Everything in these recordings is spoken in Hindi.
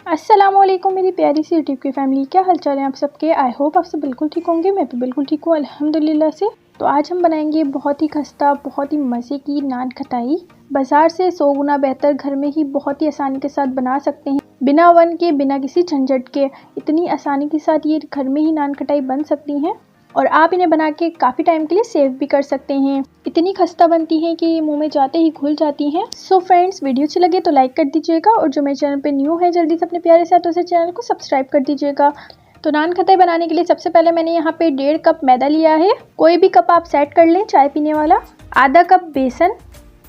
अस्सलामुअलैकुम मेरी प्यारी सी यूट्यूब की फैमिली, क्या हालचाल है आप सबके। आई होप आप सब बिल्कुल ठीक होंगे। मैं भी बिल्कुल ठीक हूँ अल्हम्दुलिल्लाह से। तो आज हम बनाएंगे बहुत ही खस्ता बहुत ही मज़े की नान खटाई। बाज़ार से 100 गुना बेहतर घर में ही बहुत ही आसानी के साथ बना सकते हैं, बिना ओवन के, बिना किसी झंझट के। इतनी आसानी के साथ ये घर में ही नान खटाई बन सकती हैं और आप इन्हें बना के काफ़ी टाइम के लिए सेव भी कर सकते हैं। इतनी खस्ता बनती हैं कि ये मुंह में जाते ही घुल जाती हैं। सो फ्रेंड्स, वीडियो अच्छी लगे तो लाइक कर दीजिएगा और जो मेरे चैनल पे न्यू है जल्दी से अपने प्यारे साथों से चैनल को सब्सक्राइब कर दीजिएगा। तो नान खटाई बनाने के लिए सबसे पहले मैंने यहाँ पे 1.5 कप मैदा लिया है। कोई भी कप आप सेट कर लें चाय पीने वाला। आधा कप बेसन,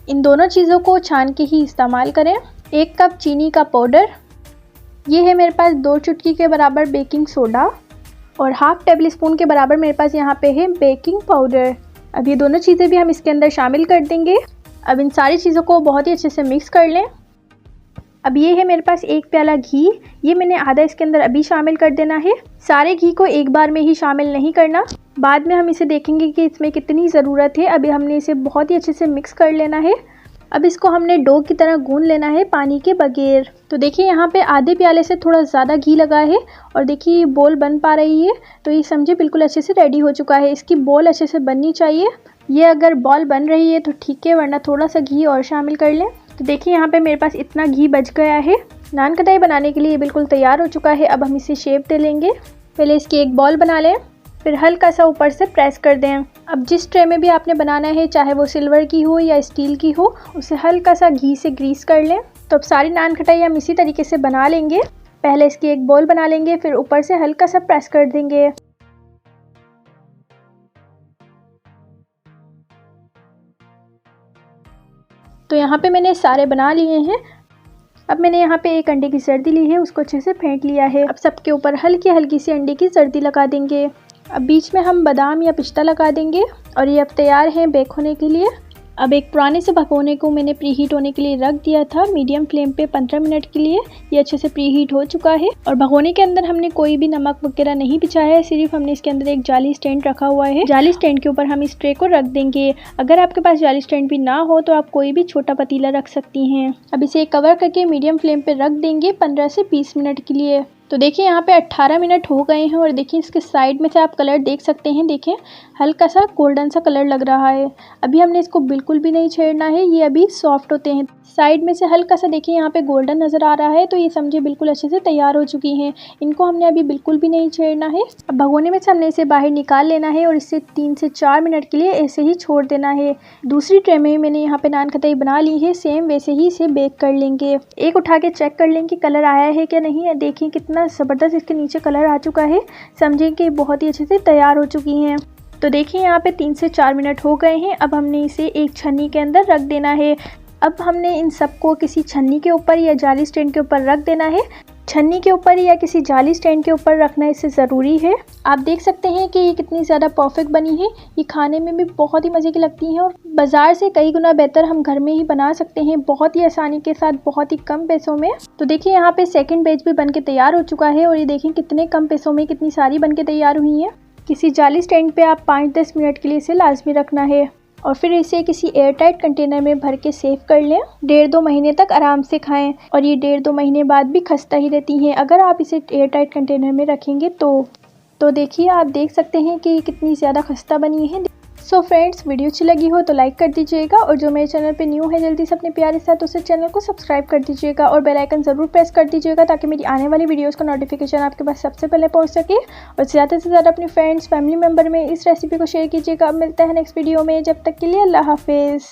इन दोनों चीज़ों को छान के ही इस्तेमाल करें। 1 कप चीनी का पाउडर, ये है मेरे पास 2 चुटकी के बराबर बेकिंग सोडा और हाफ टेबल स्पून के बराबर मेरे पास यहाँ पे है बेकिंग पाउडर। अब ये दोनों चीज़ें भी हम इसके अंदर शामिल कर देंगे। अब इन सारी चीज़ों को बहुत ही अच्छे से मिक्स कर लें। अब ये है मेरे पास 1 प्याला घी, ये मैंने आधा इसके अंदर अभी शामिल कर देना है। सारे घी को एक बार में ही शामिल नहीं करना, बाद में हम इसे देखेंगे कि इसमें कितनी ज़रूरत है। अभी हमने इसे बहुत ही अच्छे से मिक्स कर लेना है। अब इसको हमने डो की तरह गूंद लेना है पानी के बगैर। तो देखिए यहाँ पे आधे प्याले से थोड़ा ज़्यादा घी लगा है और देखिए ये बॉल बन पा रही है। तो ये समझे बिल्कुल अच्छे से रेडी हो चुका है। इसकी बॉल अच्छे से बननी चाहिए। ये अगर बॉल बन रही है तो ठीक है, वरना थोड़ा सा घी और शामिल कर लें। तो देखिए यहाँ पे मेरे पास इतना घी बच गया है। नान खटाई बनाने के लिए ये बिल्कुल तैयार हो चुका है। अब हम इसे शेप दे लेंगे। पहले इसकी एक बॉल बना लें, फिर हल्का सा ऊपर से प्रेस कर दें। अब जिस ट्रे में भी आपने बनाना है, चाहे वो सिल्वर की हो या स्टील की हो, उसे हल्का सा घी से ग्रीस कर लें। तो अब सारी नान खटाई हम इसी तरीके से बना लेंगे। पहले इसकी एक बॉल बना लेंगे, फिर ऊपर से हल्का सा प्रेस कर देंगे। तो यहाँ पे मैंने सारे बना लिए हैं। अब मैंने यहाँ पे एक अंडे की जर्दी ली है, उसको अच्छे से फेंट लिया है। अब सबके ऊपर हल्की हल्की सी अंडे की जर्दी लगा देंगे। अब बीच में हम बादाम या पिस्ता लगा देंगे और ये अब तैयार है बेक होने के लिए। अब एक पुराने से भगोने को मैंने प्रीहीट होने के लिए रख दिया था मीडियम फ्लेम पे 15 मिनट के लिए। ये अच्छे से प्रीहीट हो चुका है और भगोने के अंदर हमने कोई भी नमक वगैरह नहीं बिछाया है, सिर्फ हमने इसके अंदर एक जाली स्टैंड रखा हुआ है। जाली स्टैंड के ऊपर हम इस ट्रे को रख देंगे। अगर आपके पास जाली स्टैंड भी ना हो तो आप कोई भी छोटा पतीला रख सकती हैं। अब इसे कवर करके मीडियम फ्लेम पे रख देंगे 15 से 20 मिनट के लिए। तो देखिए यहाँ पे 18 मिनट हो गए हैं और देखिए इसके साइड में से आप कलर देख सकते हैं। देखिए हल्का सा गोल्डन सा कलर लग रहा है। अभी हमने इसको बिल्कुल भी नहीं छेड़ना है, ये अभी सॉफ्ट होते हैं। साइड में से हल्का सा देखिए यहाँ पे गोल्डन नज़र आ रहा है, तो ये समझे बिल्कुल अच्छे से तैयार हो चुकी हैं। इनको हमने अभी बिल्कुल भी नहीं छेड़ना है। अब भगोने में से हमने इसे बाहर निकाल लेना है और इसे 3 से 4 मिनट के लिए ऐसे ही छोड़ देना है। दूसरी ट्रे में मैंने यहाँ पे नान खटाई बना ली है, सेम वैसे ही इसे बेक कर लेंगे। एक उठा के चेक कर लें कि कलर आया है क्या नहीं है। देखिए कितना ज़बरदस्त इसके नीचे कलर आ चुका है, समझें कि बहुत ही अच्छे से तैयार हो चुकी हैं। तो देखिए यहाँ पे 3 से 4 मिनट हो गए हैं। अब हमने इसे एक छन्नी के अंदर रख देना है। अब हमने इन सबको किसी छन्नी के ऊपर या जाली स्टैंड के ऊपर रख देना है। छन्नी के ऊपर या किसी जाली स्टैंड के ऊपर रखना इससे ज़रूरी है। आप देख सकते हैं कि ये कितनी ज़्यादा परफेक्ट बनी है। ये खाने में भी बहुत ही मज़े की लगती हैं और बाज़ार से कई गुना बेहतर हम घर में ही बना सकते हैं, बहुत ही आसानी के साथ, बहुत ही कम पैसों में। तो देखिए यहाँ पे सेकंड बैच भी बन के तैयार हो चुका है और ये देखिए कितने कम पैसों में कितनी सारी बन के तैयार हुई हैं। किसी जाली स्टैंड पे आप 5-10 मिनट के लिए इसे लाजमी रखना है और फिर इसे किसी एयर टाइट कंटेनर में भर के सेव कर लें। 1.5-2 महीने तक आराम से खाएं और ये 1.5-2 महीने बाद भी खस्ता ही रहती हैं अगर आप इसे एयर टाइट कंटेनर में रखेंगे तो देखिए आप देख सकते हैं कि कितनी ज़्यादा खस्ता बनी है। सो फ्रेंड्स, वीडियो अच्छी लगी हो तो लाइक कर दीजिएगा और जो मेरे चैनल पे न्यू है जल्दी से अपने प्यारे साथ उसे चैनल को सब्सक्राइब कर दीजिएगा और बेल आइकन ज़रूर प्रेस कर दीजिएगा ताकि मेरी आने वाली वीडियोस का नोटिफिकेशन आपके पास सबसे पहले पहुंच सके। और ज़्यादा से ज़्यादा अपने फ्रेंड्स फैमिली मेम्बर में इस रेसिपी को शेयर कीजिएगा। अब मिलते हैं नेक्स्ट वीडियो में, जब तक के लिए अल्लाह हाफिज़।